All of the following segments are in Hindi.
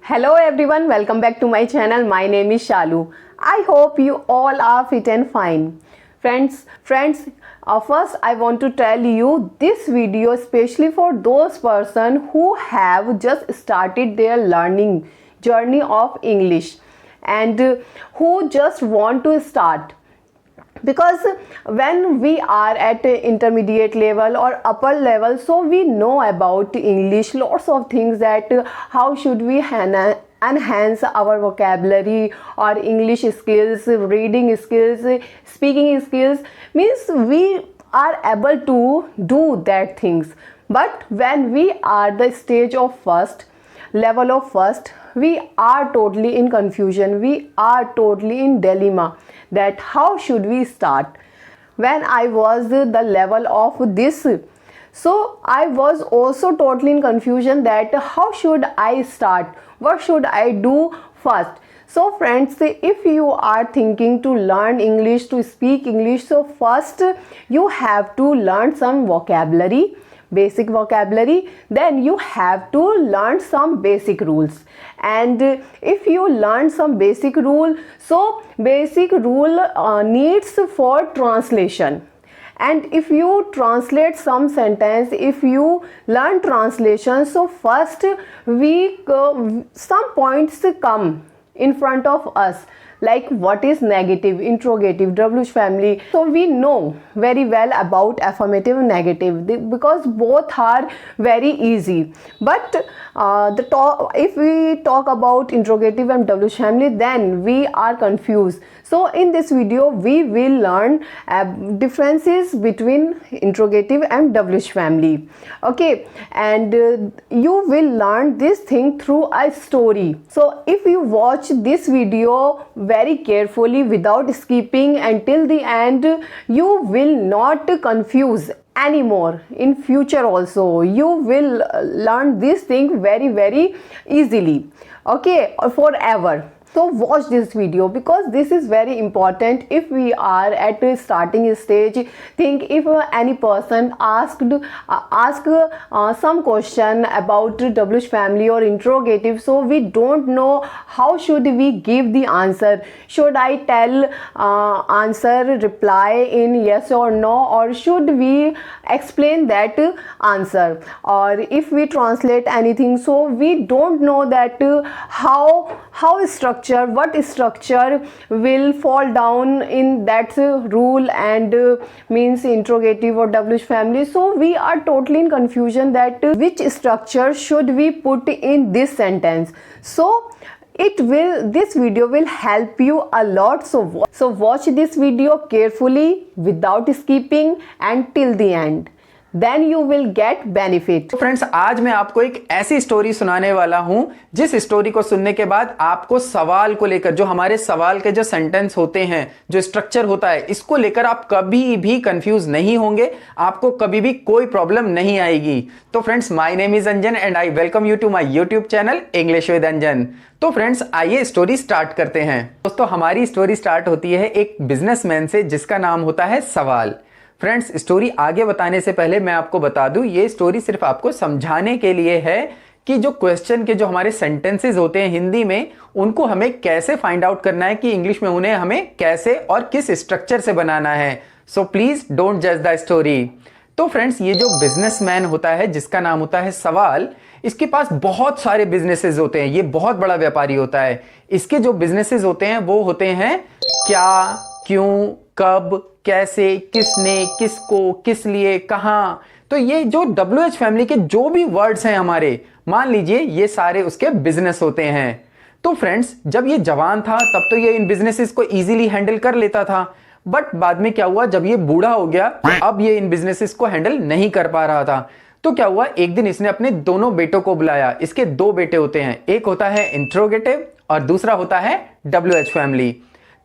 Hello everyone, welcome back to my channel. My name is Shalu. I hope you all are fit and fine. Friends, first I want to tell you this video especially for those person who have just started their learning journey of English and who just want to start. Because when we are at intermediate level or upper level, so we know about English lots of things, that how should we enhance our vocabulary or English skills, reading skills, speaking skills, means we are able to do that things. But when we are the stage of first level of first, we are totally in confusion, we are totally in dilemma that how should we start. When I was the level of this, so I was also totally in confusion that how should I start, what should I do first. So friends, if you are thinking to learn English, to speak English, so first you have to learn some vocabulary, basic vocabulary, then you have to learn some basic rules. And if you learn some basic rule, so basic rule needs for translation. And if you translate some sentence, if you learn translation, so first some points come in front of us, like what is negative, interrogative, WH family. So we know very well about affirmative, negative, because both are very easy. But if we talk about interrogative and WH family, then we are confused. So in this video we will learn differences between interrogative and WH family. Okay, and you will learn this thing through a story. So if you watch this video very carefully without skipping until the end, you will not confuse anymore. In future also you will learn this thing very easily, okay, forever. So watch this video because this is very important. If we are at a starting stage, think if any person ask some question about WH family or interrogative, so we don't know how should we give the answer. Should I tell answer, reply in yes or no, or should we explain that answer? Or if we translate anything, so we don't know that how what structure will fall down in that rule and means interrogative or WH family. So we are totally in confusion that which structure should we put in this sentence. So this video will help you a lot. So watch this video carefully without skipping until the end, then you will get benefit. तो फ्रेंड्स, आज मैं आपको एक ऐसी स्टोरी सुनाने वाला हूं जिस स्टोरी को सुनने के बाद आपको सवाल को लेकर, जो हमारे सवाल के जो सेंटेंस होते हैं, जो स्ट्रक्चर होता है, इसको लेकर आप कभी भी कंफ्यूज नहीं होंगे, आपको कभी भी कोई प्रॉब्लम नहीं आएगी। तो friends, my name is Anjan and I welcome you to my YouTube channel English with Anjan. तो फ्रेंड्स, आइए स्टोरी स्टार्ट करते हैं। दोस्तों, हमारी स्टोरी स्टार्ट होती है एक बिजनेसमैन से जिसका नाम होता है सवाल। फ्रेंड्स, स्टोरी आगे बताने से पहले मैं आपको बता दूं, ये स्टोरी सिर्फ आपको समझाने के लिए है कि जो क्वेश्चन के जो हमारे सेंटेंसेस होते हैं हिंदी में, उनको हमें कैसे फाइंड आउट करना है कि इंग्लिश में उन्हें हमें कैसे और किस स्ट्रक्चर से बनाना है। सो प्लीज डोंट जज द स्टोरी। तो फ्रेंड्स, ये जो बिजनेसमैन होता है जिसका नाम होता है सवाल, इसके पास बहुत सारे बिजनेसेस होते हैं, ये बहुत बड़ा व्यापारी होता है। इसके जो बिजनेसेस होते हैं वो होते हैं क्या, क्यों, कब, कैसे, किसने, किसको, किस लिए, कहां। तो ये जो WH फैमिली के जो भी वर्ड्स हैं हमारे, मान लीजिए ये सारे उसके बिजनेस होते हैं। तो फ्रेंड्स, जब ये जवान था तब तो ये इन बिजनेसेस को इजीली हैंडल कर लेता था, बट बाद में क्या हुआ, जब ये बूढ़ा हो गया तो अब ये इन बिजनेसेस को हैंडल नहीं कर पा रहा था। तो क्या हुआ, एक दिन इसने अपने दोनों बेटों को बुलाया। इसके दो बेटे होते हैं, एक होता है इंट्रोगेटिव और दूसरा होता है WH फैमिली।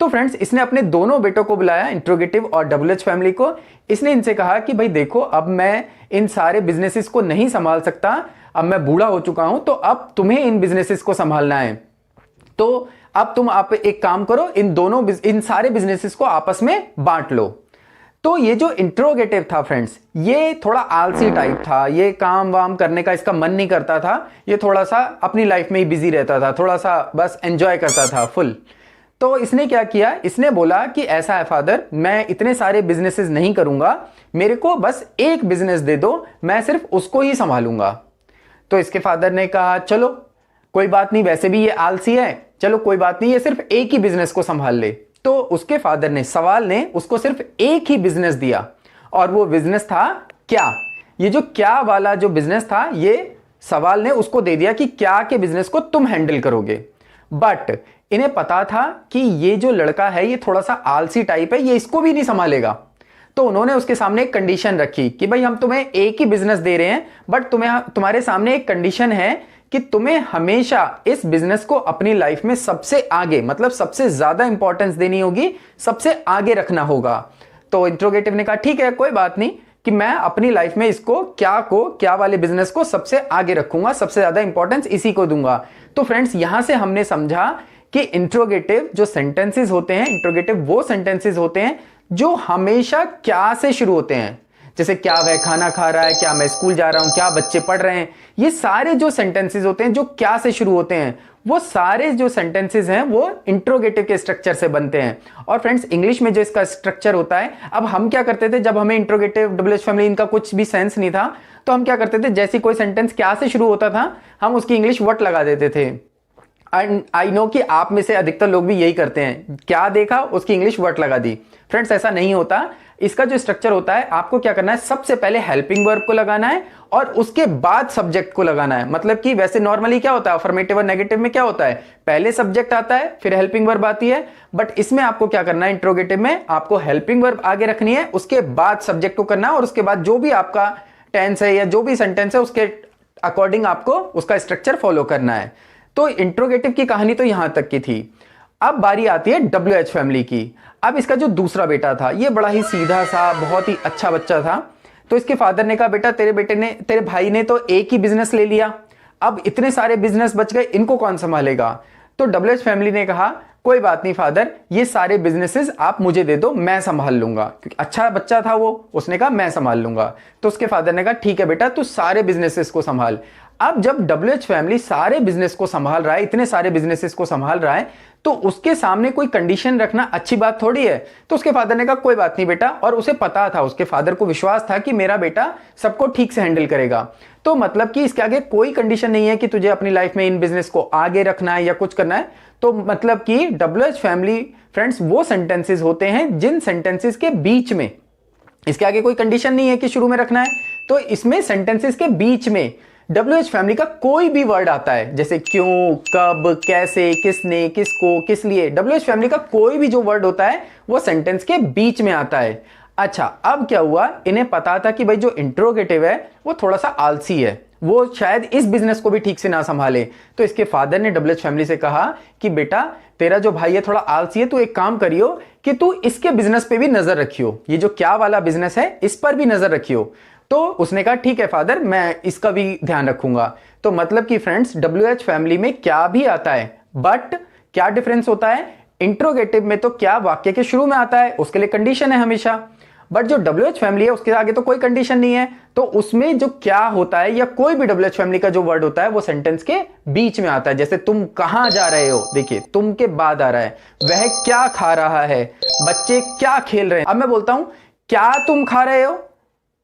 तो फ्रेंड्स, इसने अपने दोनों बेटों को बुलाया, इंट्रोगेटिव और WH फैमिली को। इसने इनसे कहा कि भाई देखो, अब मैं इन सारे बिजनेसेस को नहीं संभाल सकता, अब मैं बूढ़ा हो चुका हूं, तो अब तुम्हें इन बिजनेसेस को संभालना है। तो अब आप एक काम करो, इन सारे बिजनेसेस को आपस में बांट लो। तो ये जो इंट्रोगेटिव था फ्रेंड्स, ये थोड़ा आलसी टाइप था, ये काम वाम करने का इसका मन नहीं करता था, ये थोड़ा सा अपनी लाइफ में ही बिजी रहता था, थोड़ा सा बस एंजॉय करता था फुल। तो इसने क्या किया, इसने बोला कि ऐसा है फादर, मैं इतने सारे बिजनेसेस नहीं करूंगा, मेरे को बस एक बिजनेस दे दो, मैं सिर्फ उसको ही संभालूंगा। तो इसके फादर ने कहा चलो कोई बात नहीं, वैसे भी ये आलसी है, चलो कोई बात नहीं, ये सिर्फ एक ही बिजनेस को संभाल ले। तो उसके फादर ने, सवाल ने उसको सिर्फ एक ही बिजनेस दिया, और वो बिजनेस था क्या। ये जो क्या वाला जो बिजनेस था, ये सवाल ने उसको दे दिया कि क्या के बिजनेस को तुम हैंडल करोगे। बट इन्हें पता था कि ये जो लड़का है ये थोड़ा सा आलसी टाइप है, ये इसको भी नहीं संभालेगा। तो उन्होंने उसके सामने एक कंडीशन रखी कि भाई हम तुम्हें एक ही बिजनेस दे रहे हैं, बट तुम्हारे सामने एक कंडीशन है कि तुम्हें हमेशा इस बिजनेस को अपनी लाइफ में सबसे आगे, मतलब सबसे ज्यादा इंपॉर्टेंस देनी होगी, सबसे आगे रखना होगा। तो इंट्रोगेटिव ने कहा ठीक है कोई बात नहीं, कि मैं अपनी लाइफ में इसको क्या वाले बिजनेस को सबसे आगे रखूंगा, सबसे ज्यादा इंपॉर्टेंस इसी को दूंगा। तो फ्रेंड्स यहां से हमने समझा कि इंट्रोगेटिव जो सेंटेंसेस होते हैं, इंट्रोगेटिव वो सेंटेंसेस होते हैं जो हमेशा क्या से शुरू होते हैं। जैसे क्या वह खाना खा रहा है, क्या मैं स्कूल जा रहा हूं, क्या बच्चे पढ़ रहे हैं, ये सारे जो सेंटेंसेस होते हैं जो क्या से शुरू होते हैं, वो सारे जो सेंटेंसेस हैं वो इंट्रोगेटिव के स्ट्रक्चर से बनते हैं। और फ्रेंड्स इंग्लिश में जो इसका स्ट्रक्चर होता है, अब हम क्या करते थे जब हमें इंट्रोगेटिव, डबल एच फैमिली इनका कुछ भी सेंस नहीं था, तो हम क्या करते थे, जैसे कोई सेंटेंस क्या से शुरू होता था हम उसकी इंग्लिश व्हाट लगा देते थे। आई नो कि आप में से अधिकतर लोग भी यही करते हैं, क्या देखा उसकी इंग्लिश व्हाट लगा दी। फ्रेंड्स ऐसा नहीं होता, इसका जो स्ट्रक्चर होता है, आपको क्या करना है, सबसे पहले हेल्पिंग वर्ब को लगाना है और उसके बाद सब्जेक्ट को लगाना है। मतलब कि वैसे नॉर्मली क्या होता है, अफर्मेटिव और नेगेटिव में क्या होता है, पहले सब्जेक्ट आता है फिर हेल्पिंग वर्ब आती है, बट इसमें आपको क्या करना है, इंट्रोगेटिव में आपको हेल्पिंग वर्ब आगे रखनी है, उसके बाद सब्जेक्ट को करना है, और उसके बाद जो भी आपका टेंस है या जो भी सेंटेंस है उसके अकॉर्डिंग आपको उसका स्ट्रक्चर फॉलो करना है। तो इंट्रोगेटिव की कहानी तो यहां तक की थी। अब बारी आती है डब्ल्यू एच फैमिली की। अब इसका जो दूसरा बेटा था, ये बड़ा ही सीधा सा बहुत ही अच्छा बच्चा था। तो इसके फादर ने कहा बेटा तेरे भाई ने तो एक ही बिजनेस ले लिया, अब इतने सारे बिजनेस बच गए, इनको कौन संभालेगा। तो डब्ल्यू एच फैमिली ने कहा कोई बात नहीं फादर, ये सारे बिजनेसेस आप मुझे दे दो, मैं संभाल लूंगा, क्योंकि अच्छा बच्चा था वो, उसने कहा मैं संभाल लूंगा। तो उसके फादर ने कहा ठीक है बेटा तू सारे बिजनेसेस को संभाल। अब जब डब्ल्यू एच फैमिली सारे बिजनेस को संभाल रहा है, इतने सारे बिजनेसेस को संभाल रहा है, तो उसके सामने कोई कंडीशन रखना अच्छी बात थोड़ी है। तो उसके फादर ने कहा कोई बात नहीं बेटा, और उसे पता था, उसके फादर को विश्वास था कि मेरा बेटा सबको ठीक से हैंडल करेगा। तो मतलब कि इसके आगे कोई कंडीशन नहीं है कि तुझे अपनी लाइफ में इन बिजनेस को आगे रखना है या कुछ करना है। तो मतलब कि डब्ल्यू एच फैमिली फ्रेंड्स वो सेंटेंसेस होते हैं जिन सेंटेंसेस के बीच में, इसके आगे कोई कंडीशन नहीं है कि शुरू में रखना है, तो इसमें सेंटेंसेस के बीच में डब्ल्यू एच फैमिली का कोई भी वर्ड आता है, जैसे क्यों, कब, कैसे, किसने, किसको, किस लिए, डब्ल्यू एच फैमिली का कोई भी जो वर्ड होता है वो सेंटेंस के बीच में आता है। अच्छा अब क्या हुआ, इन्हें पता था कि भाई जो इंट्रोगेटिव है वो थोड़ा सा आलसी है, वो शायद इस बिजनेस को भी ठीक से ना संभाले। तो इसके फादर ने डब्ल्यू एच फैमिली से कहा कि बेटा तेरा जो भाई है थोड़ा आलसी है, तू एक काम करियो कि तू इसके बिजनेस पे भी नजर रखियो, ये जो क्या वाला बिजनेस है इस पर भी नजर रखियो। तो उसने कहा ठीक है फादर, मैं इसका भी ध्यान रखूंगा। तो मतलब कि फ्रेंड्स डब्ल्यू एच फैमिली में क्या भी आता है, बट क्या डिफरेंस होता है, इंट्रोगेटिव में तो क्या वाक्य के शुरू में आता है, उसके लिए कंडीशन है हमेशा, बट जो डब्ल्यू एच फैमिली है उसके आगे तो कोई कंडीशन नहीं है। तो उसमें जो क्या होता है या कोई भी डब्ल्यू एच फैमिली का जो वर्ड होता है वो सेंटेंस के बीच में आता है। जैसे तुम कहां जा रहे हो, देखिए तुम के बाद आ रहा है, वह क्या खा रहा है, बच्चे क्या खेल रहे हैं। अब मैं बोलता हूं क्या तुम खा रहे हो,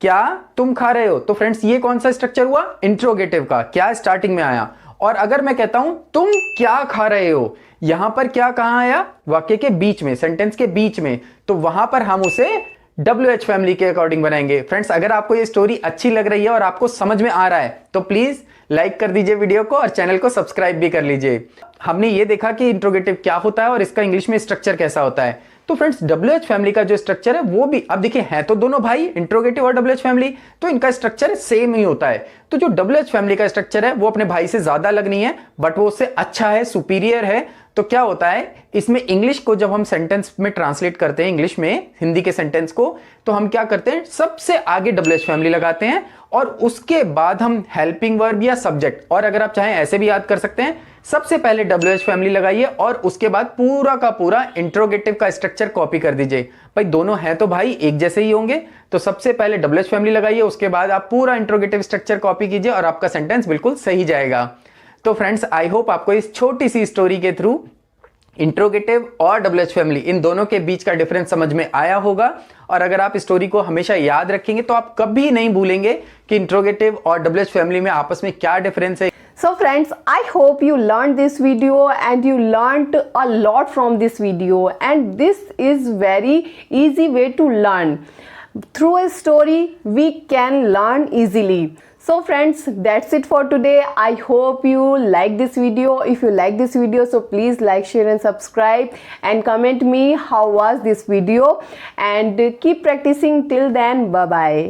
क्या तुम खा रहे हो, तो फ्रेंड्स ये कौन सा स्ट्रक्चर हुआ, इंट्रोगेटिव का, क्या स्टार्टिंग में आया। और अगर मैं कहता हूं तुम क्या खा रहे हो, यहां पर क्या कहां आया, वाक्य के बीच में, सेंटेंस के बीच में, तो वहां पर हम उसे डब्ल्यू एच फैमिली के अकॉर्डिंग बनाएंगे। फ्रेंड्स अगर आपको ये स्टोरी अच्छी लग रही है और आपको समझ में आ रहा है तो प्लीज लाइक कर दीजिए वीडियो को और चैनल को सब्सक्राइब भी कर लीजिए। हमने ये देखा कि इंट्रोगेटिव क्या होता है और इसका इंग्लिश में स्ट्रक्चर कैसा होता है। तो फ्रेंड्स डब्ल्यू एच फैमिली का जो स्ट्रक्चर है वो भी, अब देखिए हैं तो दोनों भाई इंट्रोगेटिव और डब्ल्यू एच फैमिली, तो इनका स्ट्रक्चर सेम ही होता है। तो जो डब्ल्यू एच फैमिली का स्ट्रक्चर है वो अपने भाई से ज्यादा अलग नहीं है, बट वो उससे अच्छा है, सुपीरियर है। तो क्या होता है इसमें, इंग्लिश को जब हम सेंटेंस में ट्रांसलेट करते हैं, इंग्लिश में हिंदी के सेंटेंस को, तो हम क्या करते हैं, सबसे आगे डब्ल्यू एच फैमिली लगाते हैं और उसके बाद हम हेल्पिंग वर्ब या सब्जेक्ट, और अगर आप चाहें ऐसे भी याद कर सकते हैं, सबसे पहले डब्ल्यू एच फैमिली लगाइए और उसके बाद पूरा का पूरा इंट्रोगेटिव का स्ट्रक्चर कॉपी कर दीजिए। भाई दोनों हैं तो भाई एक जैसे ही होंगे। तो सबसे पहले WH फैमिली लगाइए, उसके बाद आप पूरा इंट्रोगेटिव स्ट्रक्चर कॉपी कीजिए और आपका सेंटेंस बिल्कुल सही जाएगा। तो फ्रेंड्स, आई होप आपको इस छोटी सी स्टोरी के थ्रू इंट्रोगेटिव और WH फैमिली इन दोनों के बीच का डिफरेंस समझ में आया होगा। और अगर आप स्टोरी को हमेशा याद रखेंगे तो आप कभी नहीं भूलेंगे कि इंट्रोगेटिव और WH फैमिली में आपस में क्या डिफरेंस है। So friends, I hope you learned this video and you learned a lot from this video, and this is very easy way to learn. Through a story we can learn easily. So friends, that's it for today. I hope you like this video. If you like this video, so please like, share and subscribe and comment me how was this video, and keep practicing till then. Bye bye.